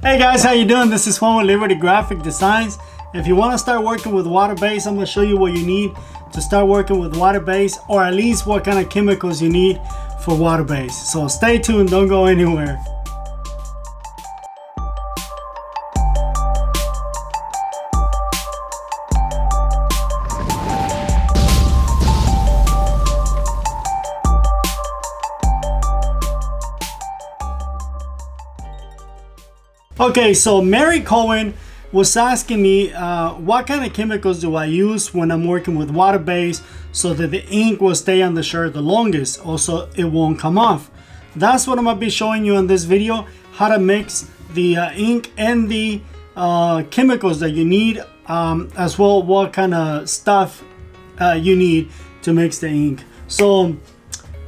Hey guys, how you doing? This is Juan with Liberty Graphic Designs. If you want to start working with water-based, I'm going to show you what you need to start working with water-based, or at least what kind of chemicals you need for water-based. So stay tuned, don't go anywhere. Okay, so Mary Cohen was asking me what kind of chemicals do I use when I'm working with water-based so that the ink will stay on the shirt the longest, also it won't come off. That's what I'm going to be showing you in this video, how to mix the ink and the chemicals that you need, as well what kind of stuff you need to mix the ink. So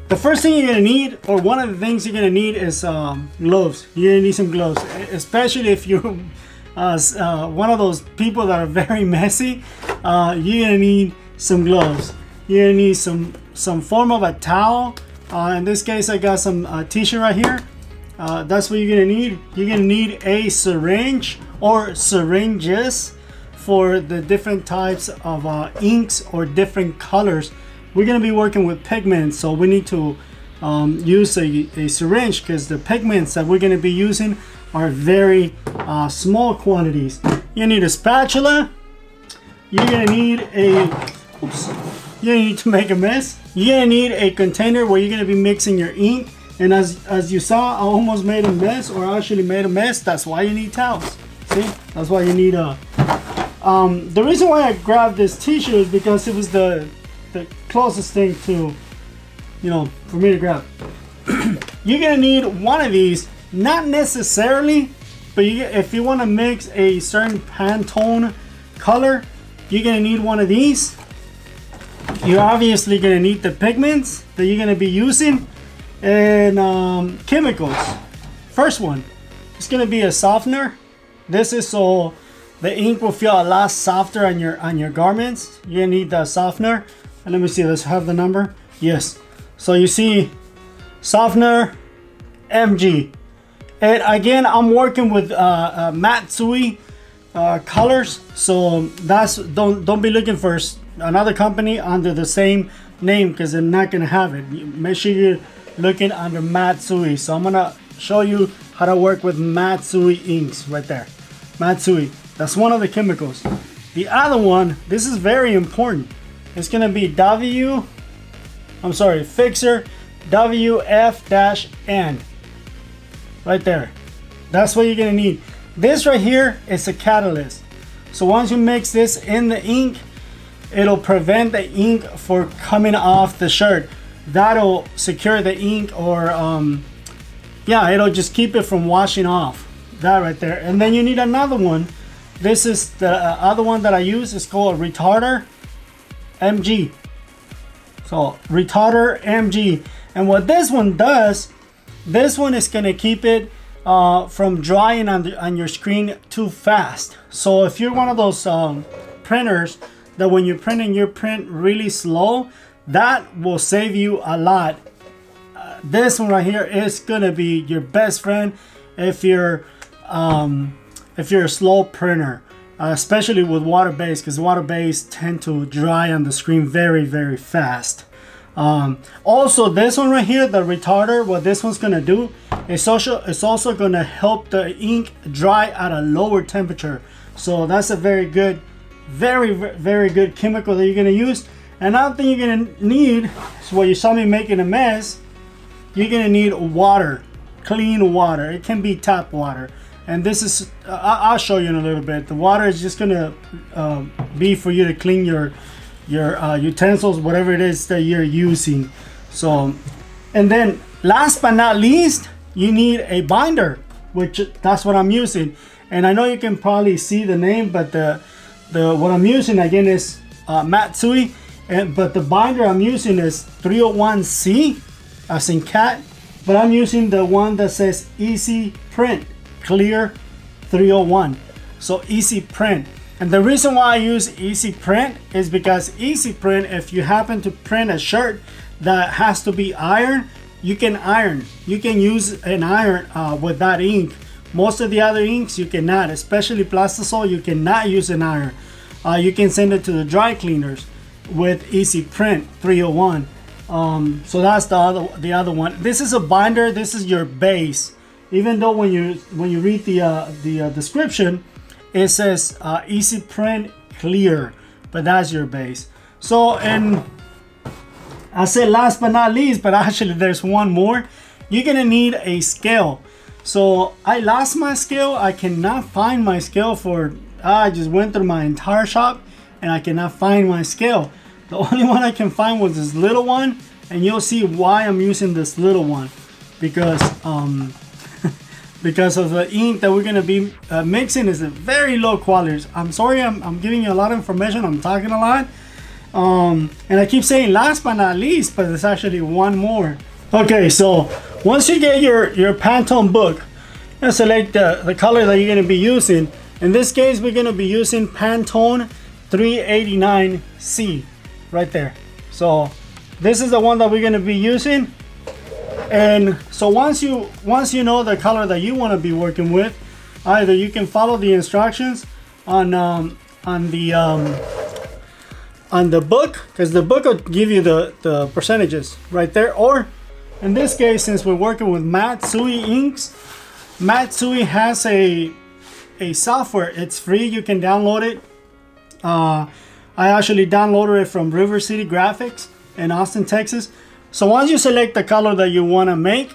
the first thing you're gonna need, or one of the things you're gonna need, is gloves. You're gonna need some gloves, especially if you're one of those people that are very messy. You're gonna need some gloves. You're gonna need some form of a towel. In this case, I got some tissue right here. That's what you're gonna need. You're gonna need a syringe or syringes for the different types of inks or different colors. We're going to be working with pigments, so we need to use a syringe because the pigments that we're going to be using are very small quantities. You need a spatula. You're going to need you need to make a mess. You're going to need a container where you're going to be mixing your ink. And as you saw, I almost made a mess, or actually made a mess. That's why you need towels. See, that's why you need the reason why I grabbed this tissue is because it was the closest thing to, for me to grab. You're gonna need one of these, not necessarily, but if you want to mix a certain Pantone color, you're gonna need one of these. You're obviously gonna need the pigments that you're gonna be using, and chemicals. First one, it's gonna be a softener. This is so the ink will feel a lot softer on your garments. You're gonna need the softener. And let me see, let's have the number. Yes. So you see softener MG. And again, I'm working with Matsui colors. So don't be looking for another company under the same name, because they're not gonna have it. Make sure you're looking under Matsui. So I'm gonna show you how to work with Matsui inks right there. Matsui. That's one of the chemicals. The other one, this is very important. It's gonna be Fixer WF-N. Right there. That's what you're gonna need. This right here is a catalyst. So once you mix this in the ink, it'll prevent the ink from coming off the shirt. That'll secure the ink, or it'll just keep it from washing off. That right there. And then you need another one. This is the other one that I use. It's called Retarder MG. So Retarder MG. And what this one does, this one is going to keep it from drying on your screen too fast. So if you're one of those printers that when you're printing, you print really slow, that will save you a lot. This one right here is going to be your best friend if you're a slow printer, especially with water-based, because water-based tend to dry on the screen very, very fast. Also, this one right here, the retarder, what this one's gonna do is also gonna help the ink dry at a lower temperature. So that's a very good, very good chemical that you're gonna use. Another thing you're gonna need is what you saw me making a mess. You're gonna need water, clean water. It can be tap water. And this is, I'll show you in a little bit. The water is just gonna be for you to clean your utensils, whatever it is that you're using. So, and then last but not least, you need a binder, which that's what I'm using. And I know you can probably see the name, but what I'm using again is Matsui, but the binder I'm using is 301C, as in cat. But I'm using the one that says Easy Print Clear 301. So Easy Print. And the reason why I use Easy Print is because Easy Print, if you happen to print a shirt that has to be ironed, you can iron. You can use an iron with that ink Most of the other inks you cannot, especially Plastisol, you cannot use an iron. You can send it to the dry cleaners with Easy Print 301. So that's the other one. This is a binder. This is your base. Even though when you read the description, it says Easy Print Clear, but that's your base. So, and I said last but not least, but actually there's one more. You're gonna need a scale. So I lost my scale. I cannot find my scale I just went through my entire shop and I cannot find my scale. The only one I can find was this little one, and you'll see why I'm using this little one, because because of the ink that we're gonna be mixing is a very low quality. I'm sorry, I'm giving you a lot of information. I'm talking a lot, and I keep saying last but not least, but there's actually one more. Okay, so once you get your Pantone book, you select the color that you're gonna be using. In this case, we're gonna be using Pantone 389C right there. So this is the one that we're gonna be using. And so once you know the color that you want to be working with, either you can follow the instructions on the book, because the book will give you the percentages right there, or in this case, since we're working with Matsui inks, Matsui has a software. It's free. You can download it. I actually downloaded it from River City Graphics in Austin, Texas. So once you select the color that you want to make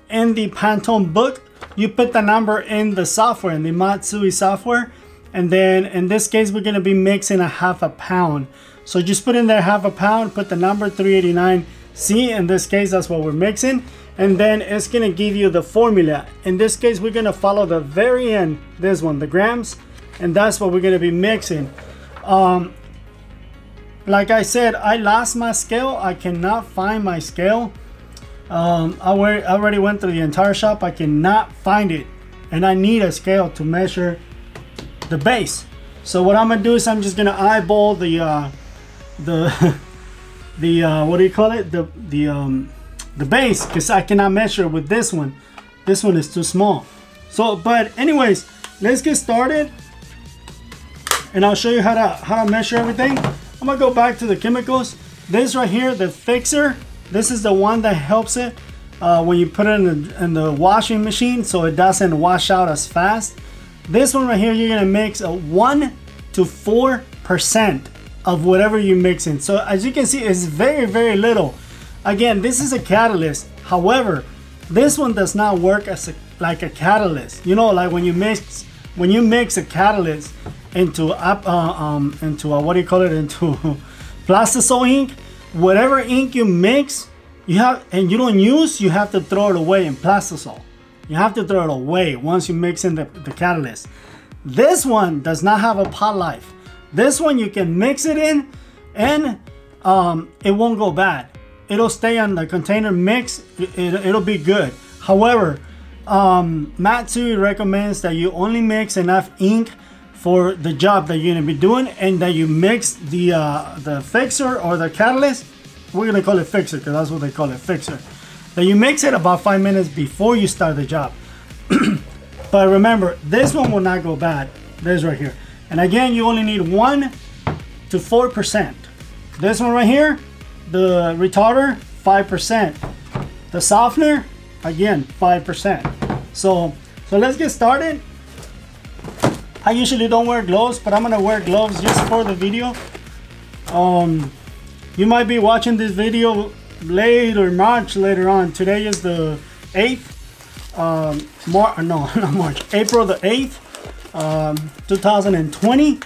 in the Pantone book, you put the number in the software, in the Matsui software, and then in this case we're going to be mixing a ½ pound. So just put in there ½ pound, put the number 389C. In this case, that's what we're mixing, and then it's going to give you the formula. In this case, we're going to follow the very end, this one, the grams, and that's what we're going to be mixing. Like I said, I lost my scale. I cannot find my scale. I already went through the entire shop. I cannot find it, and I need a scale to measure the base. So what I'm gonna do is I'm just gonna eyeball the what do you call it, the base, because I cannot measure with this one. This one is too small. So, but anyways, let's get started, and I'll show you how to measure everything. I'm gonna go back to the chemicals. This right here, the fixer, this is the one that helps it when you put it in the washing machine, so it doesn't wash out as fast. This one right here, you're gonna mix a 1 to 4% of whatever you're mixing. So as you can see, it's very, very little. Again, this is a catalyst. However, this one does not work as like a catalyst. You know, like when you mix a catalyst into what do you call it, into Plastisol ink, whatever ink you mix, you don't use, you have to throw it away in Plastisol. You have to throw it away once you mix in the catalyst. This one does not have a pot life. This one you can mix it in, and it won't go bad. It'll stay on the container mix. It'll be good. However, Matsui recommends that you only mix enough ink for the job that you're gonna be doing, and that you mix the fixer or the catalyst. We're gonna call it fixer because that's what they call it, fixer. That you mix it about 5 minutes before you start the job. But remember, this one will not go bad. This right here, and again, you only need 1 to 4%. This one right here, the retarder, 5%. The softener, again, 5%. So let's get started. I usually don't wear gloves, but I'm gonna wear gloves just for the video. You might be watching this video late or March later on. Today is the 8th, April the 8th, 2020,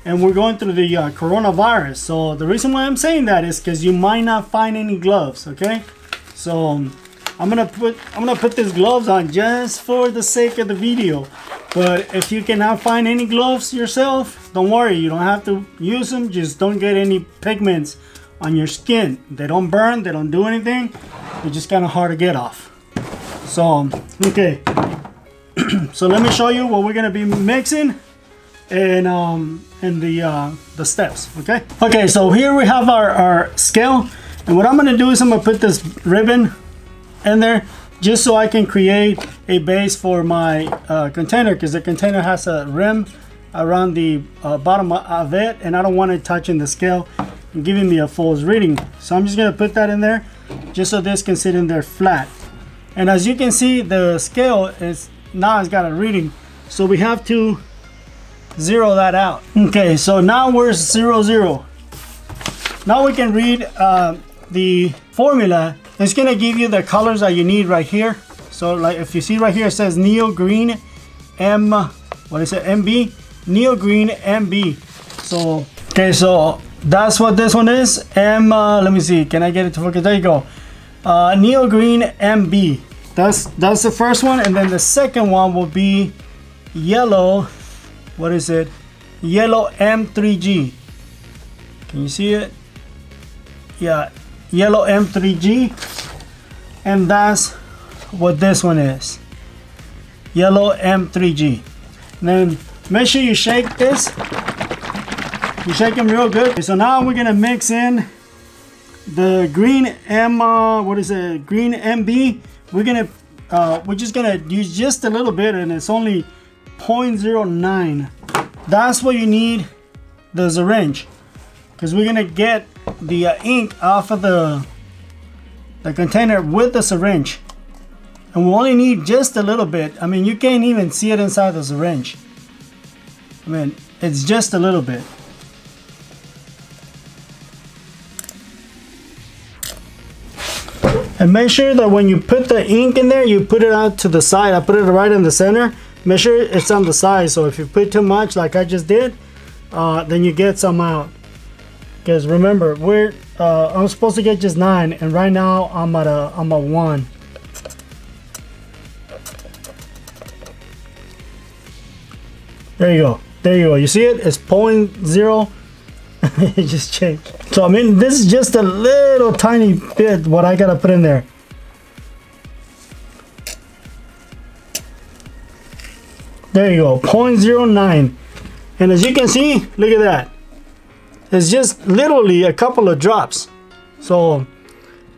and we're going through the coronavirus. So the reason why I'm saying that is because you might not find any gloves. Okay, so I'm gonna put these gloves on just for the sake of the video. But if you cannot find any gloves yourself, don't worry, you don't have to use them. Just don't get any pigments on your skin. They don't burn, they don't do anything. They're just kind of hard to get off. So, okay. So let me show you what we're gonna be mixing and the steps, okay? Okay, so here we have our scale. And what I'm gonna do is I'm gonna put this ribbon in there. just so I can create a base for my container, because the container has a rim around the bottom of it, and I don't want it touching the scale and giving me a false reading. So I'm just going to put that in there just so this can sit in there flat. And as you can see, the scale is now it's got a reading, so we have to zero that out. Okay, so now we're 0, 0. Now we can read the formula. It's gonna give you the colors that you need right here. So like if you see right here, it says Neo Green M, what is it, MB? Neo Green MB. So, okay, so that's what this one is. Let me see, can I get it to focus? There you go. Neo Green MB. That's the first one, and then the second one will be yellow. What is it? Yellow M3G. Can you see it? Yeah, yellow M3G. And that's what this one is. Yellow M3G. And then make sure you shake this. You shake them real good. Okay, so now we're gonna mix in the green what is it? Green MB. We're just gonna use just a little bit, and it's only 0.09. That's what you need the syringe, because we're gonna get the ink off of the container with the syringe, and we only need just a little bit. I mean, you can't even see it inside the syringe. I mean, it's just a little bit. And make sure that when you put the ink in there, you put it out to the side. I put it right in the center. Make sure it's on the side. So if you put too much, like I just did, then you get some out. Because remember, I'm supposed to get just 9, and right now I'm at a 1. There you go. There you go. You see it? It's 0.0. It just changed. So I mean, this is just a little tiny bit what I gotta put in there. There you go, 0.09. And as you can see, look at that. It's just literally a couple of drops. So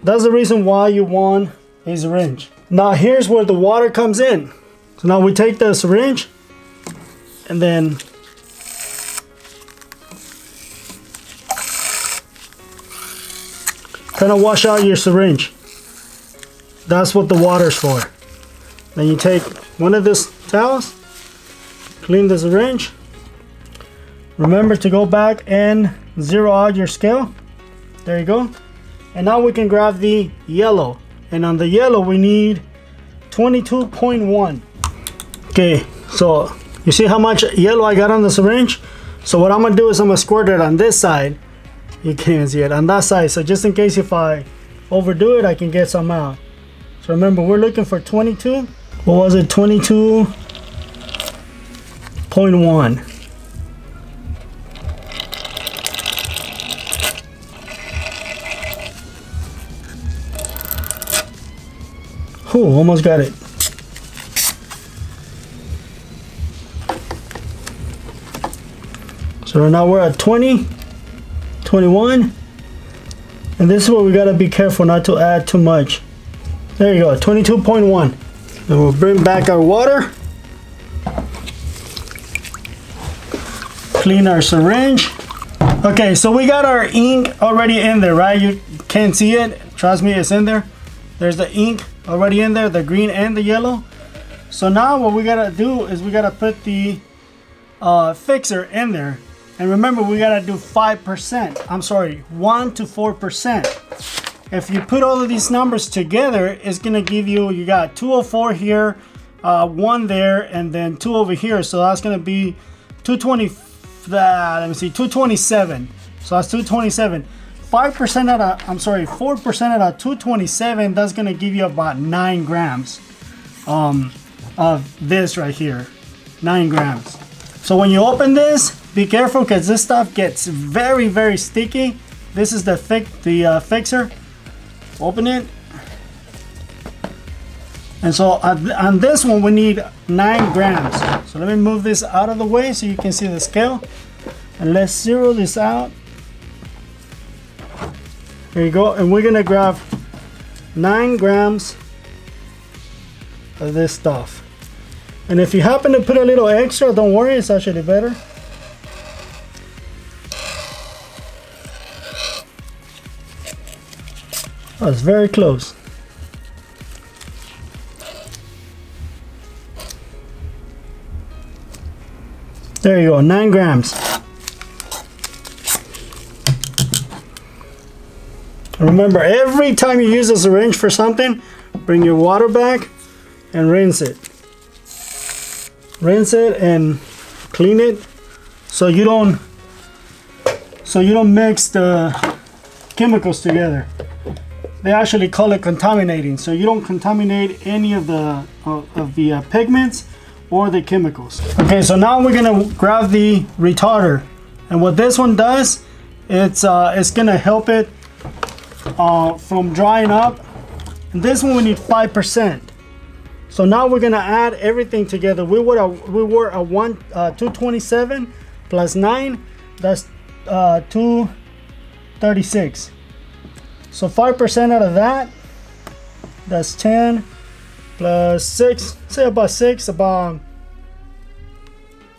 that's the reason why you want a syringe. Now here's where the water comes in. So now we take the syringe and then kind of wash out your syringe. That's what the water's for. Then you take one of these towels, clean the syringe. Remember to go back and zero out your scale. There you go. And now we can grab the yellow. And on the yellow we need 22.1. Okay, so you see how much yellow I got on the syringe? So what I'm gonna do is I'm gonna squirt it on this side. You can't see it on that side, so just in case if I overdo it, I can get some out. So remember, we're looking for 22. What was it? 22.1. Ooh, almost got it. So now we're at 20. 21, and this is where we gotta be careful not to add too much. There you go, 22.1. Then we'll bring back our water, clean our syringe. Okay, so we got our ink already in there, right? You can't see it, trust me, it's in there. There's the ink already in there, the green and the yellow. So now what we gotta do is we gotta put the fixer in there. And remember, we gotta do 5%. I'm sorry, 1 to 4%. If you put all of these numbers together, it's gonna give you, you got 204 here, 1 there, and then 2 over here. So that's gonna be 220, let me see, 227. So that's 227. 5% out of, I'm sorry, 4% out of 227, that's gonna give you about 9 grams of this right here, 9 grams. So when you open this, be careful because this stuff gets very, very sticky. This is the fixer. Open it. And so on this one, we need 9 grams. So let me move this out of the way so you can see the scale. And let's zero this out. There you go. And we're gonna grab 9 grams of this stuff. And if you happen to put a little extra, don't worry, it's actually better. Oh, it's very close. There you go, 9 grams. Remember, every time you use a syringe for something, bring your water back and rinse it. Rinse it and clean it so you don't mix the chemicals together. They actually call it contaminating, so you don't contaminate any of the pigments or the chemicals. Okay, so now we're gonna grab the retarder, and what this one does, it's gonna help it from drying up. And this one we need 5%. So now we're gonna add everything together. We were a 227 plus 9, that's 236. So 5% out of that, that's 10 plus 6, say about 6,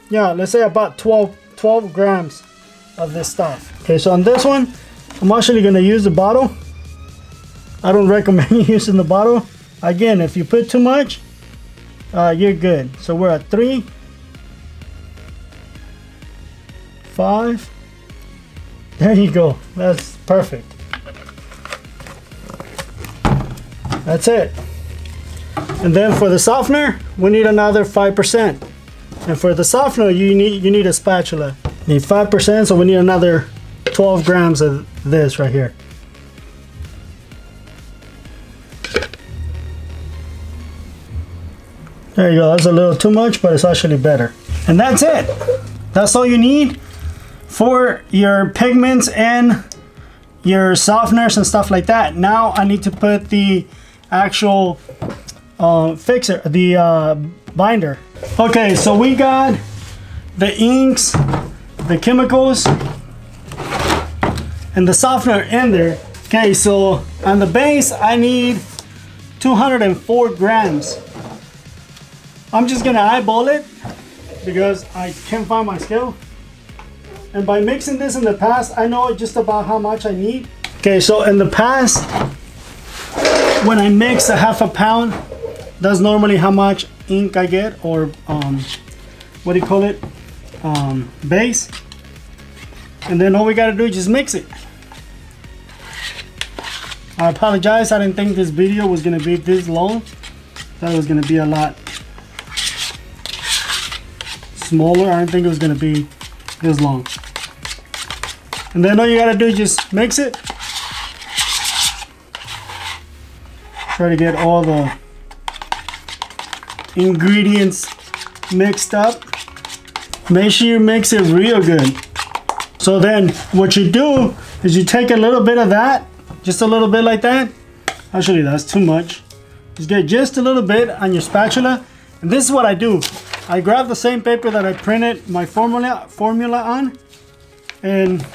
yeah, let's say about 12 grams of this stuff. Okay, so on this one, I'm actually gonna use the bottle. I don't recommend you using the bottle. Again, if you put too much, you're good. So we're at 3, 5. There you go. That's perfect. That's it. And then for the softener, we need another 5%. And for the softener, you need a spatula. You need 5%, so we need another 12 grams of this right here. There you go. That's a little too much, but it's actually better. And that's it. That's all you need for your pigments and your softeners and stuff like that. Now I need to put the actual fixer, the binder. Okay, so we got the inks, the chemicals, and the softener in there. Okay, so on the base I need 204 grams. I'm just gonna eyeball it because I can't find my scale. And by mixing this in the past, I know just about how much I need. Okay, so in the past, when I mix a ½ pound, that's normally how much ink I get, or what do you call it, base. And then all we gotta do is just mix it. I apologize, I didn't think this video was gonna be this long. Thought it was gonna be a lot smaller. I didn't think it was gonna be this long. And then all you gotta do is just mix it. Try to get all the ingredients mixed up. Make sure you mix it real good. So then what you do is you take a little bit of that, just a little bit like that. Actually, that's too much. Just get just a little bit on your spatula. And this is what I do. I grab the same paper that I printed my formula on and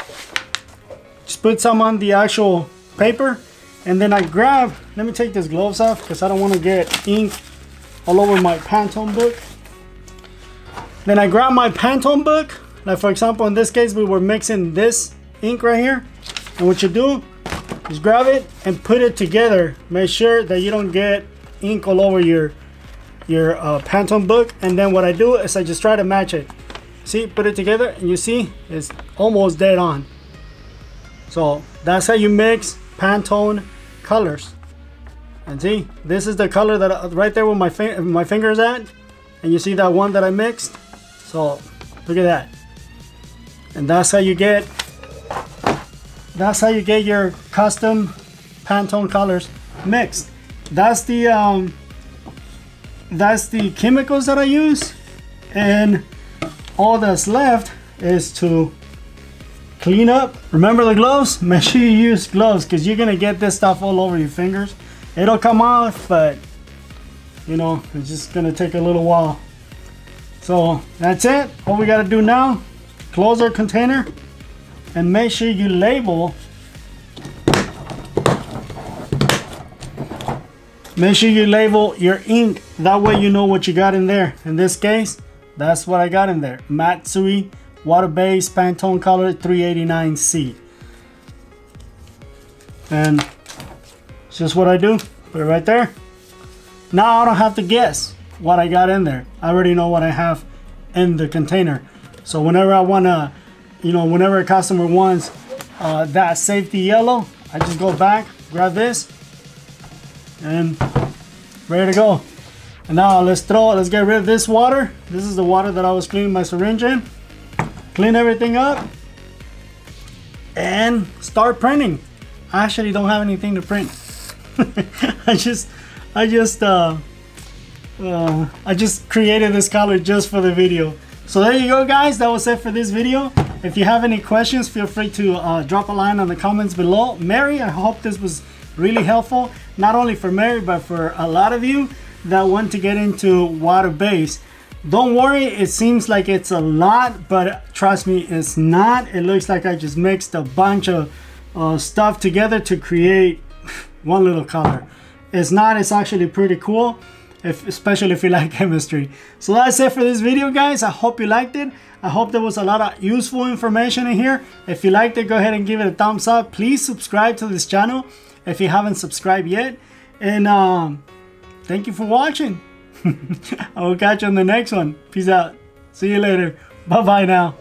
just put some on the actual paper. And then I grab, let me take these gloves off because I don't want to get ink all over my Pantone book. Then I grab my Pantone book. Like for example, in this case, we were mixing this ink right here. And what you do is grab it and put it together. Make sure that you don't get ink all over your Pantone book. And then what I do is I just try to match it. See, put it together and you see it's almost dead on. So that's how you mix Pantone colors. And see, this is the color that right there where my finger is at, and you see that one that I mixed. So look at that. And that's how you get your custom Pantone colors mixed. That's the chemicals that I use, and all that's left is to clean up. Remember the gloves? Make sure you use gloves because you're gonna get this stuff all over your fingers. It'll come off, but you know, it's just gonna take a little while. So that's it. All we gotta do now, close our container and make sure you label. Make sure you label your ink That way you know what you got in there. In this case, that's what I got in there. Matsui water-based Pantone color 389C. And it's just what I do. Put it right there. Now I don't have to guess what I got in there. I already know what I have in the container. So whenever I want to, you know, whenever a customer wants that safety yellow, I just go back, grab this, and ready to go. And now let's get rid of this water. This is the water that I was cleaning my syringe in. Clean everything up and start printing. I actually don't have anything to print. I just created this color just for the video. So there you go, guys. That was it for this video. If you have any questions, feel free to drop a line on the comments below. Mary, I hope this was really helpful, not only for Mary, but for a lot of you that want to get into water-based. Don't worry, it seems like it's a lot, but trust me, it's not. It looks like I just mixed a bunch of stuff together to create one little color. It's not. It's actually pretty cool, especially if you like chemistry. So that's it for this video, guys. I hope you liked it. I hope there was a lot of useful information in here. If you liked it, go ahead and give it a thumbs up. Please subscribe to this channel if you haven't subscribed yet. And thank you for watching. I will catch you on the next one. Peace out. See you later. Bye bye now.